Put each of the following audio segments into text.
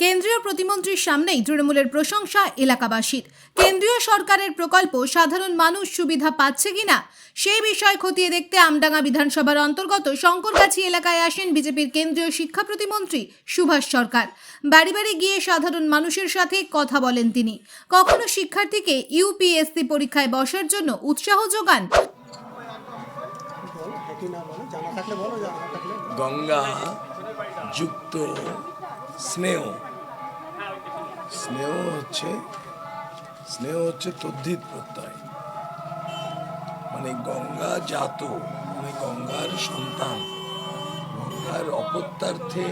কেন্দ্রীয় প্রতিমন্ত্রীর সামনেই তৃণমূলের প্রশংসা এলাকাবাসীর। কেন্দ্রীয় সরকারের প্রকল্প সাধারণ মানুষ সুবিধা পাচ্ছে কিনা সেই বিষয় খতিয়ে দেখতে আমডাঙ্গা বিধানসভার অন্তর্গত শঙ্করগাছি এলাকায় আসেন বিজেপির কেন্দ্রীয় শিক্ষা প্রতিমন্ত্রী সুভাষ সরকার। বাড়ি বাড়ি গিয়ে সাধারণ মানুষের সাথে কথা বলেন তিনি। কখনো শিক্ষার্থীকে ইউপিএসসি পরীক্ষায় বসার জন্য উৎসাহ যোগান। গঙ্গা যুক্ত স্নেহ স্নেহ হচ্ছে তদ্ধিত প্রত্যয়, মানে গঙ্গা জাত, মানে গঙ্গার সন্তান, গঙ্গার অপত্যার্থে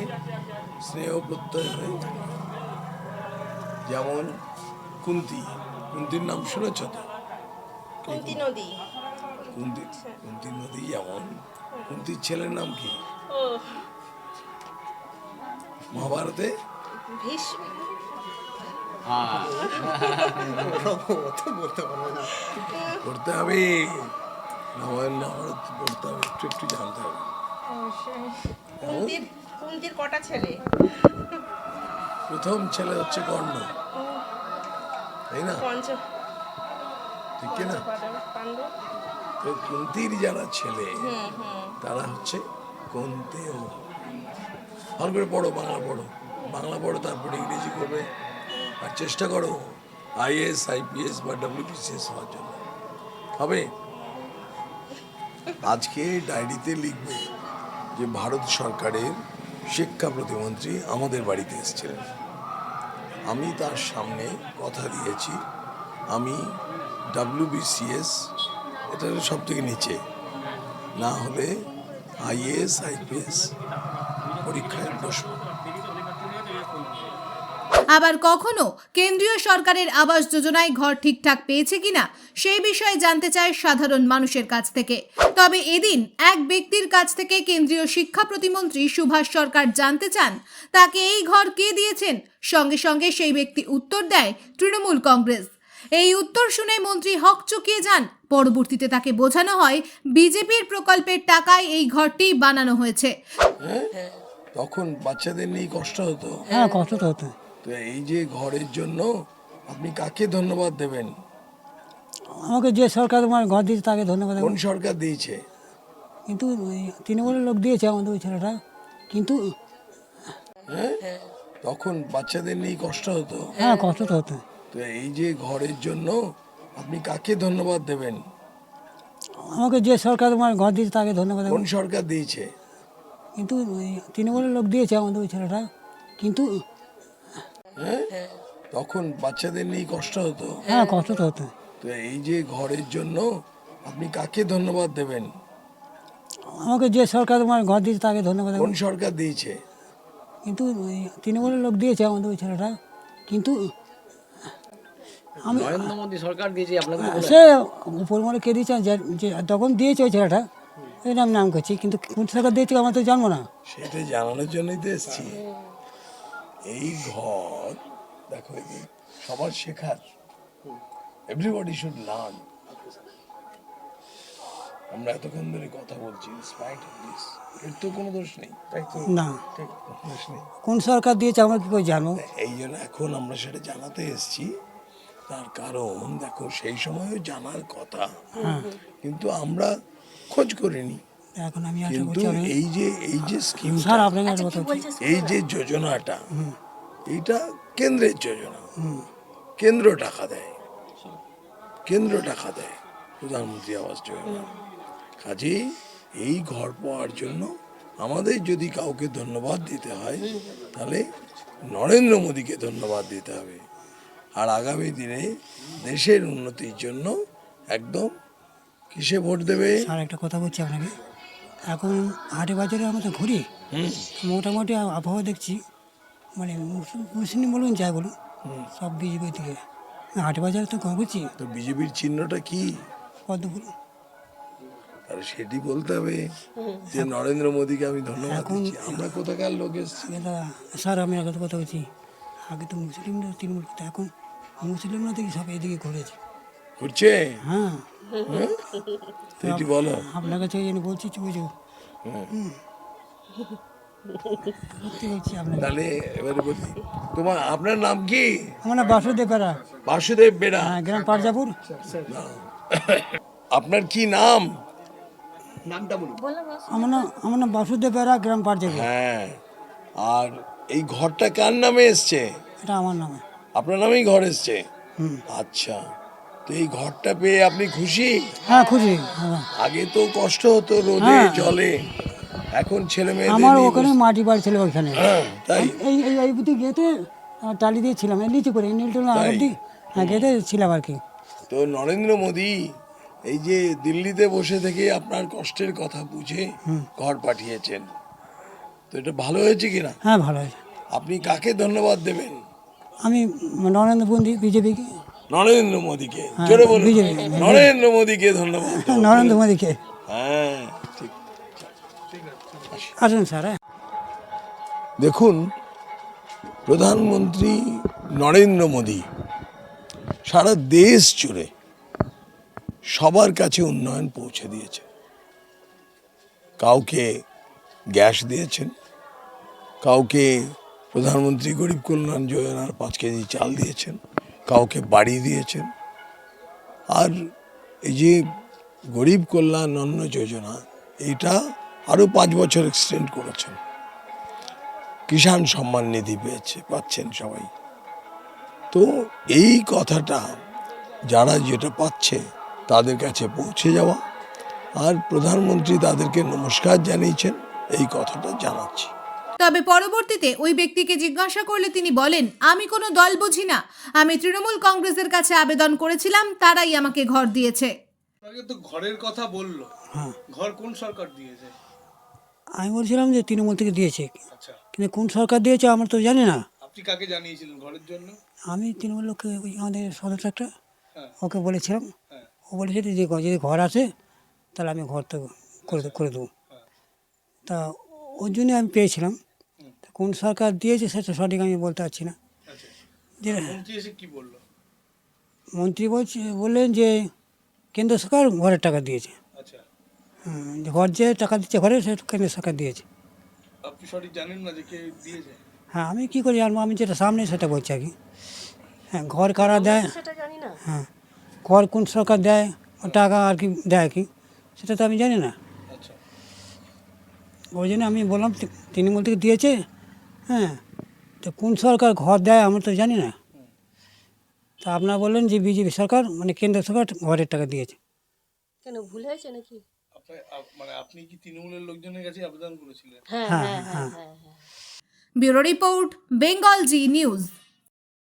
স্নেহ প্রত্যয় হয়ে। যেমন কুন্তির নাম শুনেছ তো? কুন্তি নদী। কুন্তি নদী যেমন, কুন্তির ছেলের নাম কি মহাভারতে? ভীষ্ম। পড়তে হবে, রামায়ণ মহাভারত পড়তে হবে, একটু জানতে হবে। কুন্তির কটা ছেলে? প্রথম ছেলে হচ্ছে কর্ণ, তাই না? ঠিক না? তো কুন্তির যারা ছেলে তারা হচ্ছে কুন্তেয়। ভালো করে পড়ো, বাংলা পড়ো, তারপরে ইংরেজি করবে, আর চেষ্টা করো আইএস, আইপিএস বা ডব্লিউবিসিএস হওয়ার জন্য। হবে? আজকে ডায়েরিতে লিখবে যে ভারত সরকারের শিক্ষা প্রতিমন্ত্রী আমাদের বাড়িতে এসেছিলেন। আমি তার সামনে কথা দিয়েছি আমি ডব্লিউবিসিএস, এটা সব থেকে নিচে, না হলে আইএস, আইপিএস পরীক্ষায় বসবো। আবার কখনো কেন্দ্রীয় সরকারের আবাস যোজনায় ঘর ঠিকঠাক পেয়েছে কিনা সেই বিষয়ে জানতে চায় সাধারণ মানুষের কাছ থেকে। তবে এদিন এক ব্যক্তির কাছ থেকে কেন্দ্রীয় শিক্ষা প্রতিমন্ত্রী সুভাষ সরকার জানতে চান তাকে এই ঘর কে দিয়েছেন। সঙ্গে সঙ্গে সেই ব্যক্তি উত্তর দেয় তৃণমূল কংগ্রেস। এই উত্তর শুনে মন্ত্রী হক চকিয়ে যান। পরবর্তীতে তাকে বোঝানো হয় বিজেপির প্রকল্পের টাকায় এই ঘরটি বানানো হয়েছে। তখন বাচ্চাদের নিয়ে কষ্ট হতো। হ্যাঁ, কষ্ট তো হতো। তো এই যে ঘরের জন্য আপনি কাকে ধন্যবাদ দেবেন? আমাকে যে সরকার আমার ঘর দিয়েছে তাকে ধন্যবাদ। কোন সরকার দিয়েছে? কিন্তু ওই তৃণমূলের লোক দিয়েছে আমাদের ওই ছেলেটা। কিন্তু তখন বাচ্চাদের নিয়ে কষ্ট হতো। হ্যাঁ, কষ্ট তো হতো। তো এই যে ঘরের জন্য আপনি কাকে ধন্যবাদ দেবেন? আমাকে যে সরকার আমার ঘর দিয়েছে তাকে ধন্যবাদ। কোন সরকার দিয়েছে? কিন্তু ওই তৃণমূলের লোক দিয়েছে আমাদের ওই ছেলেটা। কিন্তু তখন বাচ্চাদের নিয়ে কষ্ট হতো। হ্যাঁ, কষ্ট তো হতো। তো এই যে ঘরের জন্য আপনি কাকে ধন্যবাদ দেবেন? আমাকে যে সরকার আমার ঘর দিয়েছে তাকে ধন্যবাদ। কোন সরকার দিয়েছে? কিন্তু ওই তৃণমূলের লোক দিয়েছে আমাদের ওই ছেলেটা। কিন্তু আমি নরেন্দ্র মোদী সরকার দিয়েছে আপনাকে? সে উপর মনে কে দিয়েছে যে তখন দিয়েছে ওই ছেলেটা, ওই নাম করছি। কিন্তু কোন সরকার দিয়েছে আমরা তো জানবো না। সেটা জানানোর জন্যই তো এসছি। এই ঘর দেখো, সবার শেখার, এভরিবডি শুড লার্ন। আমরা এতক্ষণ ধরে কথা বলছি, এর তো কোনো দোষ নেই, তাই তো? না, দোষ নেই। কোন সরকার দিয়েছে আমরা কি করে জানবো? এই জন্য এখন আমরা সেটা জানাতে এসছি। তার কারণ দেখো, সেই সময়ও জানার কথা, কিন্তু আমরা খোঁজ করিনি। এখন আমি কিন্তু এই যে স্কিম, স্যার আপনাকে একটা কথা বলছি। এই যে যোজনাটা, এইটা কেন্দ্রের যোজনা। কেন্দ্র টাকা দেয়, প্রধানমন্ত্রী আবাস যোজনা। কাজেই এই ঘর পাওয়ার জন্য আমাদের যদি কাউকে ধন্যবাদ দিতে হয় তাহলে নরেন্দ্র মোদীকে ধন্যবাদ দিতে হবে। আর আগামী দিনে দেশের উন্নতির জন্য একদম কিসে ভোট দেবে? স্যার একটা কথা বলছি আপনাকে, এখন হাটে বাজারে আমরা তো ঘুরি, মোটামুটি আবহাওয়া দেখছি, মানে মুসলিম বলুন যাই বলুন, সব বিজেপি থেকে হাটে বাজারে তো ঘুরছি। তো বিজেপির চিহ্নটা কি? পদ্ম ফুল। আর সেটি বলতে হবে যে নরেন্দ্র মোদীকে আমি ধন্যবাদ দিচ্ছি। আমরা কোথাকার লোক এসেছি? স্যার আমি একটা কথা বলছি, আগে তো মুসলিমরা তৃণমূল করতো, এখন মুসলিমরা দেখি সব এদিকে ঘুরছে। হ্যাঁ, এটি বলো। আপনার কাছে এই জন্য বলছি বুঝো। সত্যি বলছি আপনাকে। তাহলে এবারে বলি, আপনার নাম কি? আমার নাম বাসুদেব বেরা। বাসুদেব বেড়া। হ্যাঁ, গ্রাম পারজাপুর। আপনার কি নাম? আমার নাম বাসুদেব বেরা, গ্রাম পারজাপুর। হ্যাঁ, আর এই ঘরটা কার নামে এসছে? এটা আমার নামে। আপনার নামেই ঘর এসছে? হুম। আচ্ছা, তো এই ঘরটা পেয়ে আপনি খুশি? হ্যাঁ, খুশি। হ্যাঁ। আগে তো কষ্ট হতো রোদে হ্যাঁ। জলে, এখন ছেলে মেয়েদের আমার নিয়ে ওখানে মাটি বাড়ি ছিল ওইখানে। হ্যাঁ, তাই? এই এই এই বুদ্ধি গেতে টালি দিয়ে ছিলাম, এই নিচে করে নীলটুল তাই? অবধি। হ্যাঁ, গেতে ছিলাম আর কি। তো নরেন্দ্র মোদী এই যে দিল্লিতে বসে থেকে আপনার কষ্টের কথা বুঝে ঘর পাঠিয়েছেন, তো এটা ভালো হয়েছে কিনা? হ্যাঁ, ভালো হয়েছে। আপনি কাকে ধন্যবাদ দেবেন? আমি নরেন্দ্র মোদী, বিজেপিকে। নরেন্দ্র মোদীকে। হ্যাঁ, জোরে বলুন। বিজেপি। নরেন্দ্র মোদীকে ধন্যবাদ দেবো। নরেন্দ্র মোদীকে। হ্যাঁ, ঠিক। আসুন স্যার। হ্যাঁ। দেখুন, প্রধানমন্ত্রী নরেন্দ্র মোদী সারা দেশ জুড়ে সবার কাছে উন্নয়ন পৌঁছে দিয়েছে। কাউকে গ্যাস দিয়েছেন, কাউকে প্রধানমন্ত্রী গরিব কল্যাণ যোজনার 5 কেজি চাল দিয়েছেন, কাউকে বাড়ি দিয়েছেন। আর এই যে গরিব কল্যাণ অন্ন যোজনা, এটা আরও 5 বছর এক্সটেন্ড করেছেন। কিষাণ সম্মান নিধি পাচ্ছেন সবাই। তো এই কথাটা যারা যেটা পাচ্ছে তাদের কাছে পৌঁছে যাওয়া, আর প্রধানমন্ত্রী তাদেরকে নমস্কার জানিয়েছেন, এই কথাটা জানাচ্ছি। তবে পরবর্তীতে ওই ব্যক্তিকে জিজ্ঞাসা করলে তিনি বলেন, আমি কোনো দল বুঝি না, আমি তৃণমূল কংগ্রেসের কাছে আবেদন করেছিলাম, তারাই আমাকে ঘর দিয়েছে। আগে তো ঘরের কথা বললো, হ্যাঁ। ঘর কোন সরকার দিয়েছে? আমি বলছিলাম যে তৃণমূল থেকে দিয়েছে, আচ্ছা, কিন্তু কোন সরকার দিয়েছে আমরা তো জানি না। আপনি কাকে জানিয়েছিলেন ঘরের জন্য? আমি তৃণমূল লোককে, ওই আমাদের সদস্য একটা, হ্যাঁ। ওকে বলেছিলাম। হ্যাঁ। ও বলেছে যে যদি ঘর আসে তাহলে আমি ঘর তো করে দেবো। হ্যাঁ। তা ওর জন্য আমি পেয়েছিলাম। তা কোন সরকার দিয়েছে সেটা সঠিক আমি বলতে পারছি না। আচ্ছা, যে মন্ত্রী এসে কি বললো? মন্ত্রী বললেন যে কেন্দ্র সরকার ঘরের টাকা দিয়েছে। আচ্ছা, যে ঘর যে টাকা দিচ্ছে ঘরে, সেটা কেন্দ্র সরকার দিয়েছে। আপনি সঠিক জানেন না যে কে দিয়েছে? হ্যাঁ, আমি কী করে জানবো? আমি যেটা সামনে সেটা বলছি আর কি। হ্যাঁ, ঘর কারা দেয়, হ্যাঁ, ঘর কোন সরকার দেয়, ও টাকা আর কি দেয় কি, সেটা তো আমি জানি না। আচ্ছা, ওই জন্য আমি বললাম তৃণমূল থেকে দিয়েছে। হ্যাঁ, তো কোন সরকার ঘর দেয় আমরা তো জানি না। তা আপনারা বললেন যে বিজেপি সরকার, মানে কেন্দ্র সরকার ঘরের টাকা দিয়েছে। কেন ভুল হয়েছে নাকি? মানে আপনি কি তৃণমূলের লোকজনের কাছে আবেদন করেছিলেন? হ্যাঁ হ্যাঁ, হ্যাঁ হ্যাঁ। হ্যাঁ হ্যাঁ হ্যাঁ। ব্যুরো রিপোর্ট, বেঙ্গল জি নিউজ।